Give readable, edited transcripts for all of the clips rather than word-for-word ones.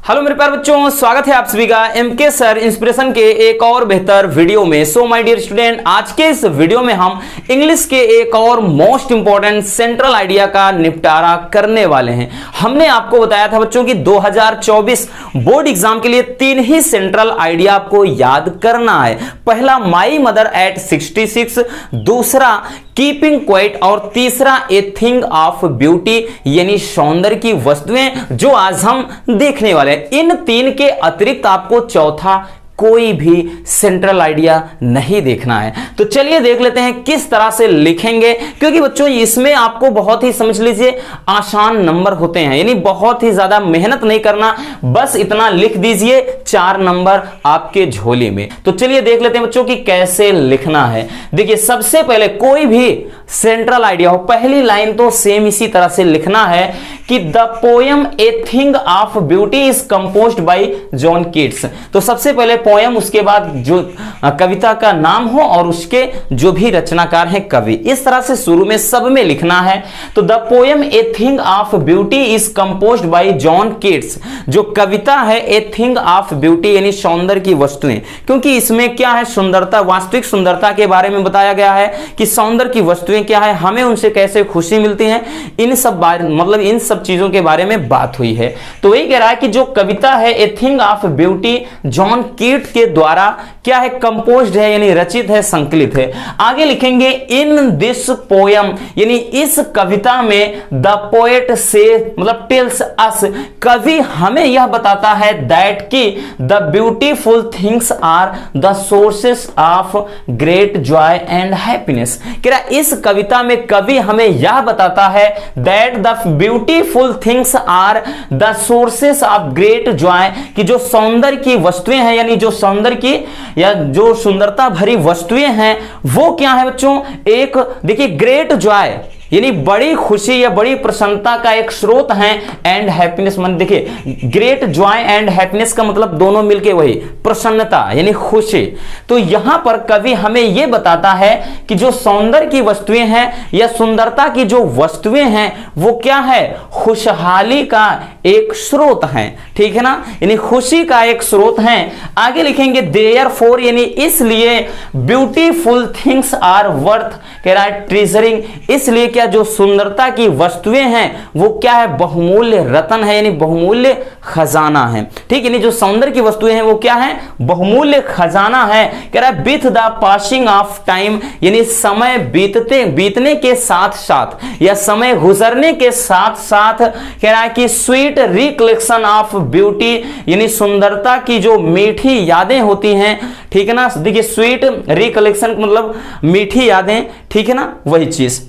Hello मेरे प्यारे बच्चों, स्वागत है आप सभी का एमके सर इंस्पिरेशन के एक और बेहतर वीडियो में। सो माय डियर स्टूडेंट, आज के इस वीडियो में हम इंग्लिश के एक और मोस्ट इंपॉर्टेंट सेंट्रल आइडिया का निपटारा करने वाले हैं। हमने आपको बताया था बच्चों कि 2024 बोर्ड एग्जाम के लिए 3 ही सेंट्रल आइडिया आपको याद करना है। पहला माई मदर एट 66, दूसरा कीपिंग क्वाइट और तीसरा ए थिंग ऑफ ब्यूटी यानी सौंदर्य की वस्तुएं, जो आज हम देखने वाले हैं। इन 3 के अतिरिक्त आपको चौथा कोई भी सेंट्रल आइडिया नहीं देखना है। तो चलिए देख लेते हैं किस तरह से लिखेंगे, क्योंकि बच्चों इसमें आपको बहुत ही समझ लीजिए आसान नंबर होते हैं, यानी बहुत ही ज्यादा मेहनत नहीं करना, बस इतना लिख दीजिए 4 नंबर आपके झोली में। तो चलिए देख लेते हैं बच्चों कि कैसे लिखना है। देखिए सबसे पहले कोई भी सेंट्रल आइडिया हो, पहली लाइन तो सेम इसी तरह से लिखना है कि the poem a thing of beauty is composed bye John Keats. तो सबसे पहले पोयम, उसके बाद जो कविता का नाम हो और उसके जो भी रचनाकार हैं कवि, इस तरह से शुरू में सब में लिखना है। तो the poem a thing of beauty is composed bye John Keats, जो कविता है ए थिंग ऑफ ब्यूटी यानी सौंदर्य की वस्तुएं, क्योंकि इसमें क्या है, सुंदरता, वास्तविक सुंदरता के बारे में बताया गया है कि सौंदर्य की वस्तुएं क्या है, हमें उनसे कैसे खुशी मिलती है, इन सब मतलब इन सब चीजों के बारे में बात हुई है। तो वही कह रहा है कि जो कविता है a thing of beauty John कीट के द्वारा क्या है, कंपोज्ड है यानी रचित है, संकलित है। आगे लिखेंगे इन दिस पोयम यानी इस कविता में द पोएट से मतलब टेल्स अस, कवि हमें यह बताता है दैट कि the beautiful things are the sources of great joy and happiness. क्या इस कविता में कवि हमें यह बताता है that the beautiful things are the sources of great joy, कि जो सौंदर्य की वस्तुएं हैं यानी जो सौंदर्य की या जो सुंदरता भरी वस्तुएं हैं वो क्या है बच्चों, एक देखिए ग्रेट जॉय यानी बड़ी खुशी या बड़ी प्रसन्नता का एक स्रोत है, एंड हैप्पीनेस मन देखिए ग्रेट जॉय एंड हैप्पीनेस का मतलब दोनों मिलके वही प्रसन्नता यानी खुशी। तो यहां पर कवि हमें यह बताता है कि जो सौंदर्य की वस्तुएं हैं या सुंदरता की जो वस्तुएं हैं वो क्या है, खुशहाली का एक स्रोत है, ठीक है ना, यानी खुशी का एक स्रोत है। आगे लिखेंगे देयरफॉर यानी इसलिए ब्यूटीफुल थिंग्स आर वर्थ कह रहा है ट्रेजरिंग, इसलिए क्या जो सुंदरता की वस्तुएं हैं वो क्या है, बहुमूल्य रत्न है यानी बहुमूल्य खजाना है, ठीक, यानी जो सौंदर्य की वस्तुएं हैं वो क्या है, बहुमूल्य खजाना है। कह रहा है with the passing of time यानी समय बीतने के साथ साथ या समय गुजरने के साथ साथ कह रहा है कि स्वीट रिकलेक्शन ऑफ ब्यूटी यानी सुंदरता की जो मीठी यादें होती हैं, ठीक है ना, देखिए स्वीट रिकलेक्शन मतलब मीठी यादें, ठीक है ना, वही चीज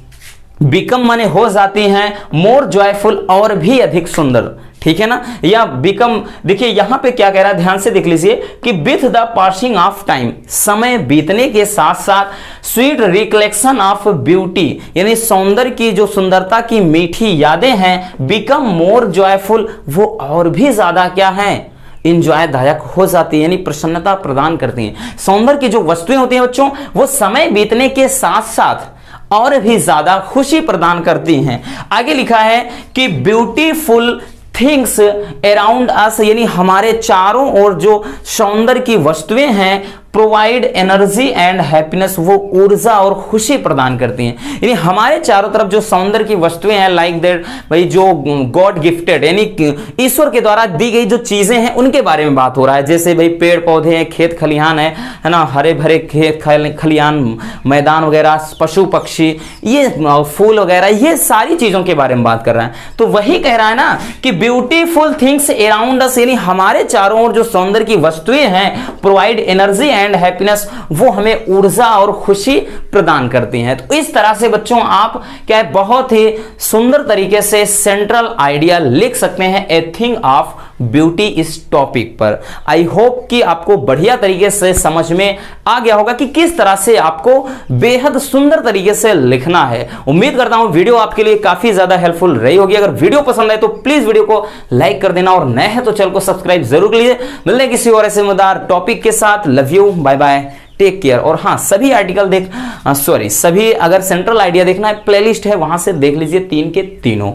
बिकम माने हो जाती हैं मोर जॉयफुल और भी अधिक सुंदर, ठीक है ना, या बिकम देखिए यहां पे क्या कह रहा है, ध्यान से देख लीजिए कि with the passing of time समय बीतने के साथ साथ स्वीट रिकलेक्शन ऑफ ब्यूटी यानी सौंदर्य की जो सुंदरता की मीठी यादें हैं, बिकम मोर जॉयफुल वो और भी ज्यादा क्या है, इंजॉयदायक हो जाती है यानी प्रसन्नता प्रदान करती हैं। सौंदर्य की जो वस्तुएं होती हैं बच्चों वो समय बीतने के साथ साथ और भी ज्यादा खुशी प्रदान करती हैं। आगे लिखा है कि ब्यूटीफुल थिंग्स अराउंड अस यानी हमारे चारों ओर जो सौंदर्य की वस्तुएं हैं प्रोवाइड एनर्जी एंड हैप्पीनेस, वो ऊर्जा और खुशी प्रदान करती हैं, यानी हमारे चारों तरफ जो सौंदर्य की वस्तुएं हैं लाइक दैट भाई जो गॉड गिफ्टेड यानी ईश्वर के द्वारा दी गई जो चीजें हैं उनके बारे में बात हो रहा है, जैसे भाई पेड़ पौधे हैं, खेत खलिहान है ना, हरे भरे खेत खलिहान मैदान वगैरह, पशु पक्षी, ये फूल वगैरह, ये सारी चीजों के बारे में बात कर रहा है। तो वही कह रहा है ना कि ब्यूटीफुल थिंग्स अराउंड अस यानी हमारे चारों ओर जो सौंदर्य की वस्तुएं हैं प्रोवाइड एनर्जी एंड हैप्पीनेस, वो हमें ऊर्जा और खुशी प्रदान करती हैं। तो इस तरह से बच्चों आप क्या है बहुत ही सुंदर तरीके से सेंट्रल आइडिया लिख सकते हैं ए थिंग ऑफ ब्यूटी इस टॉपिक पर। आई होप कि आपको बढ़िया तरीके से समझ में आ गया होगा कि किस तरह से आपको बेहद सुंदर तरीके से लिखना है। उम्मीद करता हूं वीडियो आपके लिए काफी ज्यादा हेल्पफुल रही होगी। अगर वीडियो पसंद आए तो प्लीज वीडियो को लाइक कर देना और नए हैं तो चैनल को सब्सक्राइब जरूर कीजिए। मिलने किसी और ऐसे मजेदार टॉपिक के साथ। Love you, bye bye, take care. और हाँ, सभी आर्टिकल सभी अगर सेंट्रल आइडिया देखना है प्लेलिस्ट है, वहां से देख लीजिए 3 के तीनों।